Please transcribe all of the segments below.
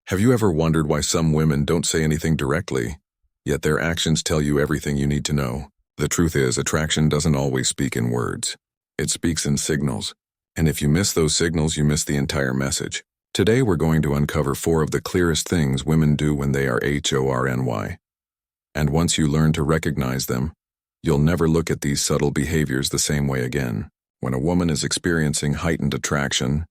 Have you ever wondered why some women don't say anything directly, yet their actions tell you everything you need to know? The truth is, attraction doesn't always speak in words. It speaks in signals. And if you miss those signals, you miss the entire message. Today we're going to uncover 4 of the clearest things women do when they are H.O.R.N.Y. And once you learn to recognize them, you'll never look at these subtle behaviors the same way again. When a woman is experiencing heightened attraction,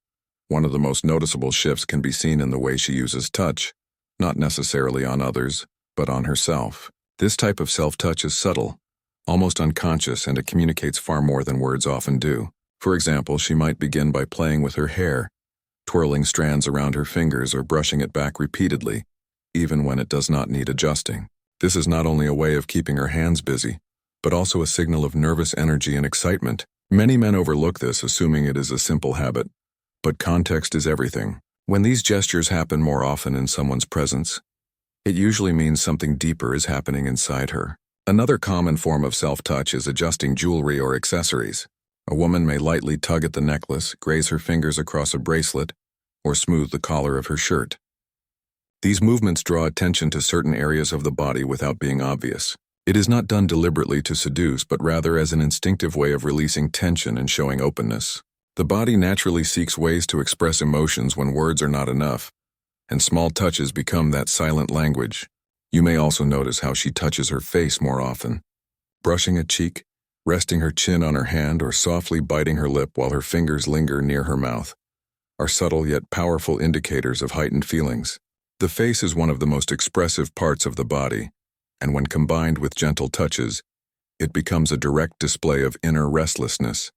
one of the most noticeable shifts can be seen in the way she uses touch, not necessarily on others, but on herself. This type of self-touch is subtle, almost unconscious, and it communicates far more than words often do. For example, she might begin by playing with her hair, twirling strands around her fingers or brushing it back repeatedly, even when it does not need adjusting. This is not only a way of keeping her hands busy, but also a signal of nervous energy and excitement. Many men overlook this, assuming it is a simple habit. But context is everything. When these gestures happen more often in someone's presence, it usually means something deeper is happening inside her. Another common form of self-touch is adjusting jewelry or accessories. A woman may lightly tug at the necklace, graze her fingers across a bracelet, or smooth the collar of her shirt. These movements draw attention to certain areas of the body without being obvious. It is not done deliberately to seduce, but rather as an instinctive way of releasing tension and showing openness. The body naturally seeks ways to express emotions when words are not enough, and small touches become that silent language. You may also notice how she touches her face more often, brushing a cheek, resting her chin on her hand, or softly biting her lip while her fingers linger near her mouth, are subtle yet powerful indicators of heightened feelings. The face is one of the most expressive parts of the body, and when combined with gentle touches, it becomes a direct display of inner restlessness.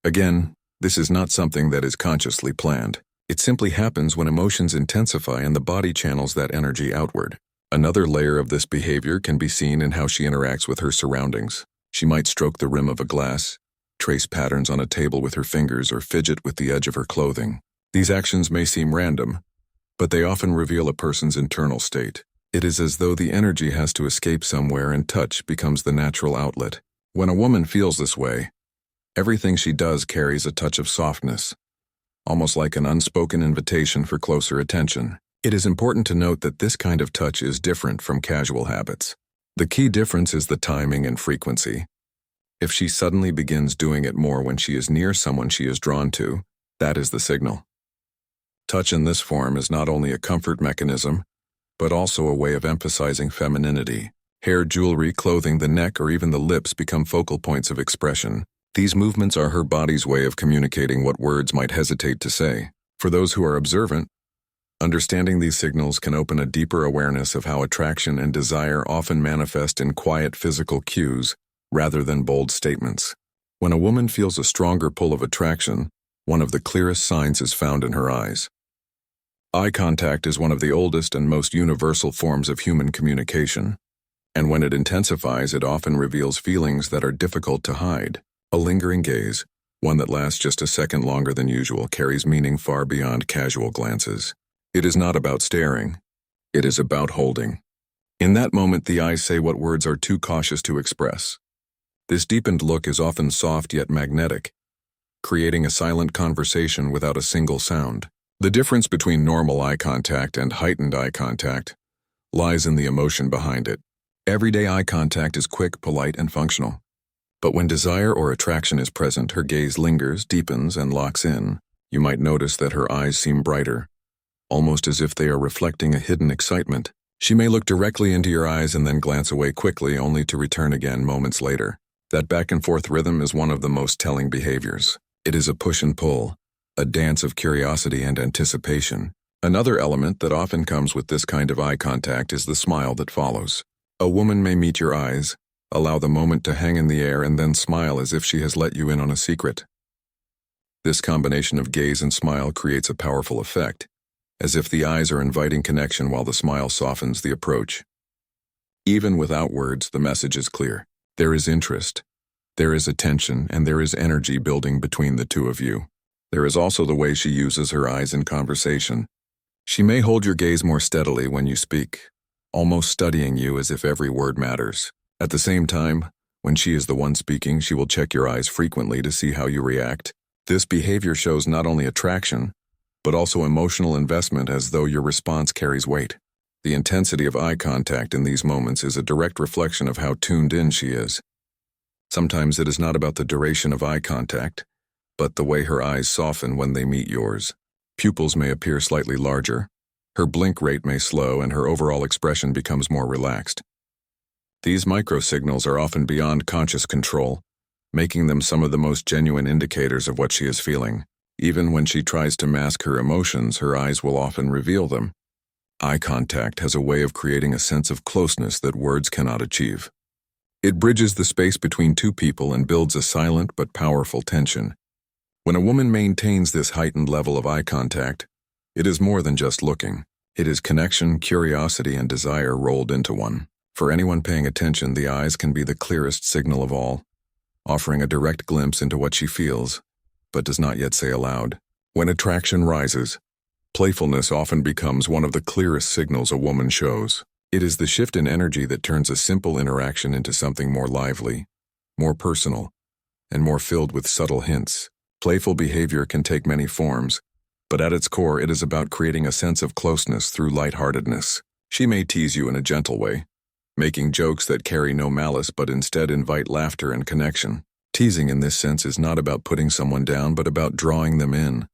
Again, this is not something that is consciously planned. It simply happens when emotions intensify and the body channels that energy outward. Another layer of this behavior can be seen in how she interacts with her surroundings. She might stroke the rim of a glass, trace patterns on a table with her fingers, or fidget with the edge of her clothing. These actions may seem random, but they often reveal a person's internal state. It is as though the energy has to escape somewhere, and touch becomes the natural outlet. When a woman feels this way, everything she does carries a touch of softness, almost like an unspoken invitation for closer attention. It is important to note that this kind of touch is different from casual habits. The key difference is the timing and frequency. If she suddenly begins doing it more when she is near someone she is drawn to, that is the signal. Touch in this form is not only a comfort mechanism, but also a way of emphasizing femininity. Hair, jewelry, clothing, the neck, or even the lips become focal points of expression. These movements are her body's way of communicating what words might hesitate to say. For those who are observant, understanding these signals can open a deeper awareness of how attraction and desire often manifest in quiet physical cues rather than bold statements. When a woman feels a stronger pull of attraction, one of the clearest signs is found in her eyes. Eye contact is one of the oldest and most universal forms of human communication, and when it intensifies, it often reveals feelings that are difficult to hide. A lingering gaze, one that lasts just a second longer than usual, carries meaning far beyond casual glances. It is not about staring. It is about holding. In that moment, the eyes say what words are too cautious to express. This deepened look is often soft yet magnetic, creating a silent conversation without a single sound. The difference between normal eye contact and heightened eye contact lies in the emotion behind it. Everyday eye contact is quick, polite, and functional. But when desire or attraction is present, her gaze lingers, deepens, and locks in. You might notice that her eyes seem brighter, almost as if they are reflecting a hidden excitement. She may look directly into your eyes and then glance away quickly, only to return again moments later. That back-and-forth rhythm is one of the most telling behaviors. It is a push and pull, a dance of curiosity and anticipation. Another element that often comes with this kind of eye contact is the smile that follows. A woman may meet your eyes, allow the moment to hang in the air, and then smile as if she has let you in on a secret. This combination of gaze and smile creates a powerful effect, as if the eyes are inviting connection while the smile softens the approach. Even without words, the message is clear. There is interest, there is attention, and there is energy building between the two of you. There is also the way she uses her eyes in conversation. She may hold your gaze more steadily when you speak, almost studying you as if every word matters. At the same time, when she is the one speaking, she will check your eyes frequently to see how you react. This behavior shows not only attraction, but also emotional investment as though your response carries weight. The intensity of eye contact in these moments is a direct reflection of how tuned in she is. Sometimes it is not about the duration of eye contact, but the way her eyes soften when they meet yours. Pupils may appear slightly larger, her blink rate may slow, and her overall expression becomes more relaxed. These microsignals are often beyond conscious control, making them some of the most genuine indicators of what she is feeling. Even when she tries to mask her emotions, her eyes will often reveal them. Eye contact has a way of creating a sense of closeness that words cannot achieve. It bridges the space between two people and builds a silent but powerful tension. When a woman maintains this heightened level of eye contact, it is more than just looking. It is connection, curiosity, and desire rolled into one. For anyone paying attention, the eyes can be the clearest signal of all, offering a direct glimpse into what she feels, but does not yet say aloud. When attraction rises, playfulness often becomes one of the clearest signals a woman shows. It is the shift in energy that turns a simple interaction into something more lively, more personal, and more filled with subtle hints. Playful behavior can take many forms, but at its core it is about creating a sense of closeness through lightheartedness. She may tease you in a gentle way, making jokes that carry no malice but instead invite laughter and connection. Teasing in this sense is not about putting someone down but about drawing them in,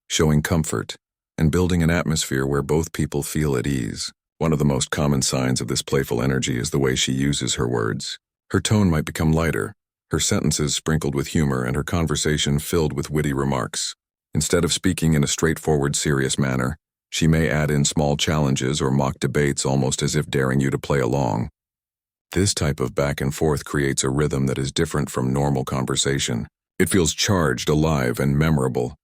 showing comfort, and building an atmosphere where both people feel at ease. One of the most common signs of this playful energy is the way she uses her words. Her tone might become lighter, her sentences sprinkled with humor, and her conversation filled with witty remarks. Instead of speaking in a straightforward, serious manner, she may add in small challenges or mock debates, almost as if daring you to play along. This type of back and forth creates a rhythm that is different from normal conversation. It feels charged, alive, and memorable,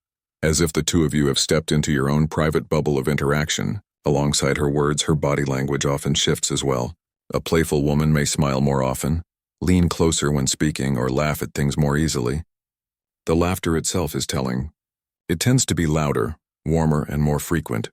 as if the two of you have stepped into your own private bubble of interaction. Alongside her words, her body language often shifts as well. A playful woman may smile more often, lean closer when speaking, or laugh at things more easily. The laughter itself is telling. It tends to be louder, warmer, and more frequent,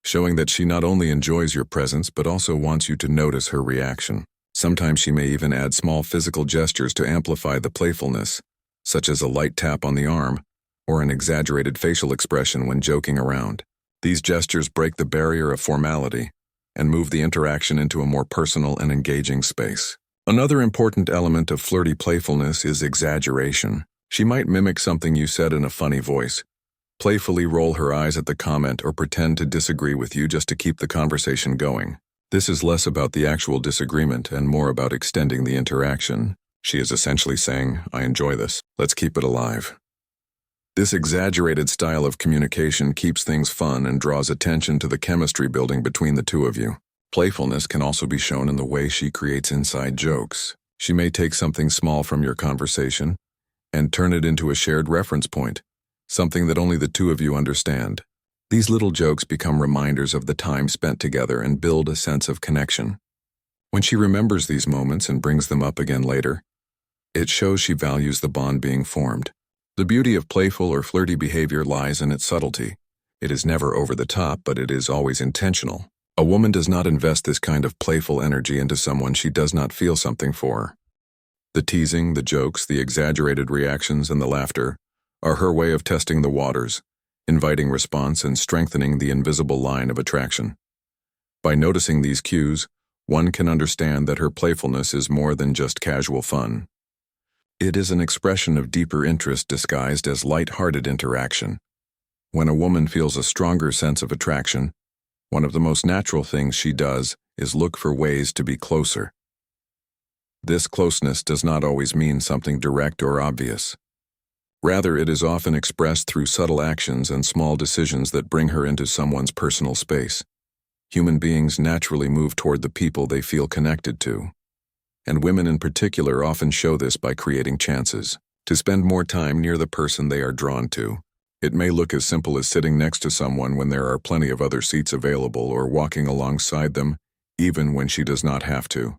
showing that she not only enjoys your presence but also wants you to notice her reaction. Sometimes she may even add small physical gestures to amplify the playfulness, such as a light tap on the arm or an exaggerated facial expression when joking around. These gestures break the barrier of formality and move the interaction into a more personal and engaging space. Another important element of flirty playfulness is exaggeration. She might mimic something you said in a funny voice, playfully roll her eyes at the comment, or pretend to disagree with you just to keep the conversation going. This is less about the actual disagreement and more about extending the interaction. She is essentially saying, "I enjoy this. Let's keep it alive." This exaggerated style of communication keeps things fun and draws attention to the chemistry building between the two of you. Playfulness can also be shown in the way she creates inside jokes. She may take something small from your conversation and turn it into a shared reference point, something that only the two of you understand. These little jokes become reminders of the time spent together and build a sense of connection. When she remembers these moments and brings them up again later, it shows she values the bond being formed. The beauty of playful or flirty behavior lies in its subtlety. It is never over the top, but it is always intentional. A woman does not invest this kind of playful energy into someone she does not feel something for. The teasing, the jokes, the exaggerated reactions, and the laughter are her way of testing the waters, inviting response and strengthening the invisible line of attraction. By noticing these cues, one can understand that her playfulness is more than just casual fun. It is an expression of deeper interest disguised as light-hearted interaction. When a woman feels a stronger sense of attraction, one of the most natural things she does is look for ways to be closer. This closeness does not always mean something direct or obvious. Rather, it is often expressed through subtle actions and small decisions that bring her into someone's personal space. Human beings naturally move toward the people they feel connected to, and women in particular often show this by creating chances to spend more time near the person they are drawn to. It may look as simple as sitting next to someone when there are plenty of other seats available, or walking alongside them even when she does not have to.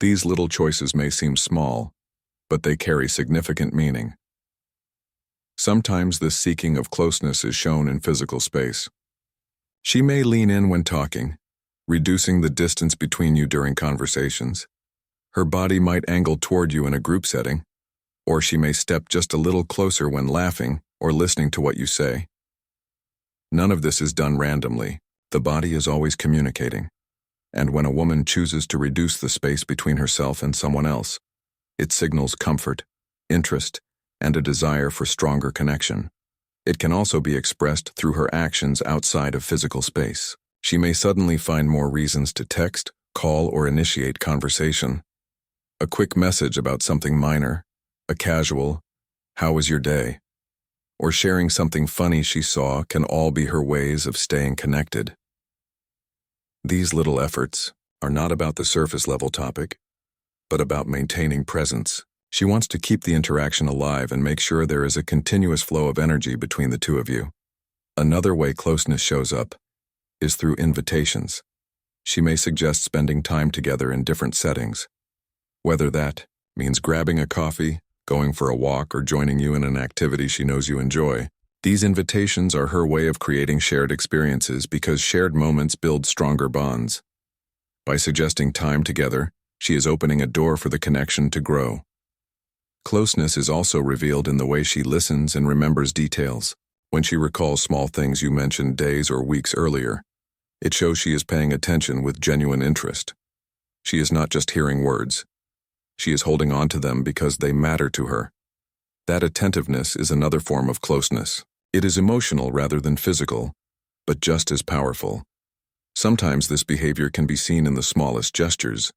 These little choices may seem small, but they carry significant meaning. Sometimes this seeking of closeness is shown in physical space. She may lean in when talking, reducing the distance between you during conversations. Her body might angle toward you in a group setting, or she may step just a little closer when laughing or listening to what you say. None of this is done randomly. The body is always communicating. And when a woman chooses to reduce the space between herself and someone else, it signals comfort, interest, and a desire for stronger connection. It can also be expressed through her actions outside of physical space. She may suddenly find more reasons to text, call, or initiate conversation. A quick message about something minor, a casual, "How was your day?" or sharing something funny she saw can all be her ways of staying connected. These little efforts are not about the surface-level topic, but about maintaining presence. She wants to keep the interaction alive and make sure there is a continuous flow of energy between the two of you. Another way closeness shows up is through invitations. She may suggest spending time together in different settings, whether that means grabbing a coffee, going for a walk, or joining you in an activity she knows you enjoy. These invitations are her way of creating shared experiences because shared moments build stronger bonds. By suggesting time together, she is opening a door for the connection to grow. Closeness is also revealed in the way she listens and remembers details. When she recalls small things you mentioned days or weeks earlier, it shows she is paying attention with genuine interest. She is not just hearing words. She is holding on to them because they matter to her. That attentiveness is another form of closeness. It is emotional rather than physical, but just as powerful. Sometimes this behavior can be seen in the smallest gestures.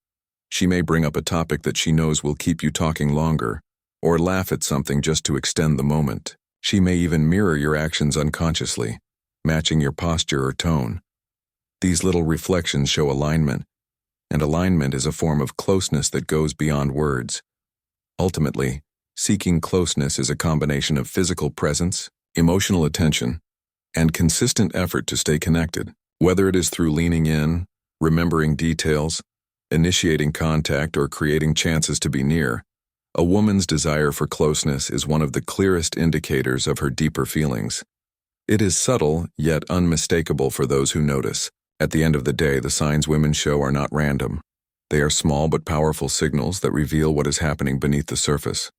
She may bring up a topic that she knows will keep you talking longer, or laugh at something just to extend the moment. She may even mirror your actions unconsciously, matching your posture or tone. These little reflections show alignment, and alignment is a form of closeness that goes beyond words. Ultimately, seeking closeness is a combination of physical presence, emotional attention, and consistent effort to stay connected. Whether it is through leaning in, remembering details, initiating contact, or creating chances to be near, a woman's desire for closeness is one of the clearest indicators of her deeper feelings. It is subtle, yet unmistakable for those who notice. At the end of the day, the signs women show are not random. They are small but powerful signals that reveal what is happening beneath the surface.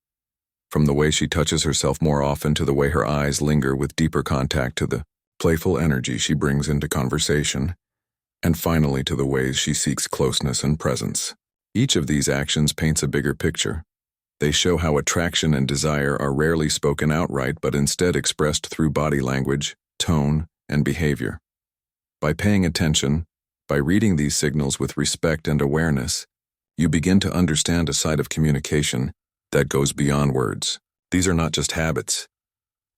From the way she touches herself more often to the way her eyes linger with deeper contact to the playful energy she brings into conversation, and finally to the ways she seeks closeness and presence. Each of these actions paints a bigger picture. They show how attraction and desire are rarely spoken outright but instead expressed through body language, tone, and behavior. By paying attention, by reading these signals with respect and awareness, you begin to understand a side of communication that goes beyond words. These are not just habits.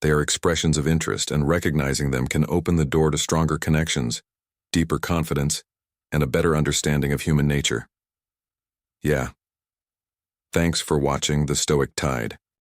They are expressions of interest, and recognizing them can open the door to stronger connections, deeper confidence, and a better understanding of human nature. Yeah. Thanks for watching The Stoic Tide.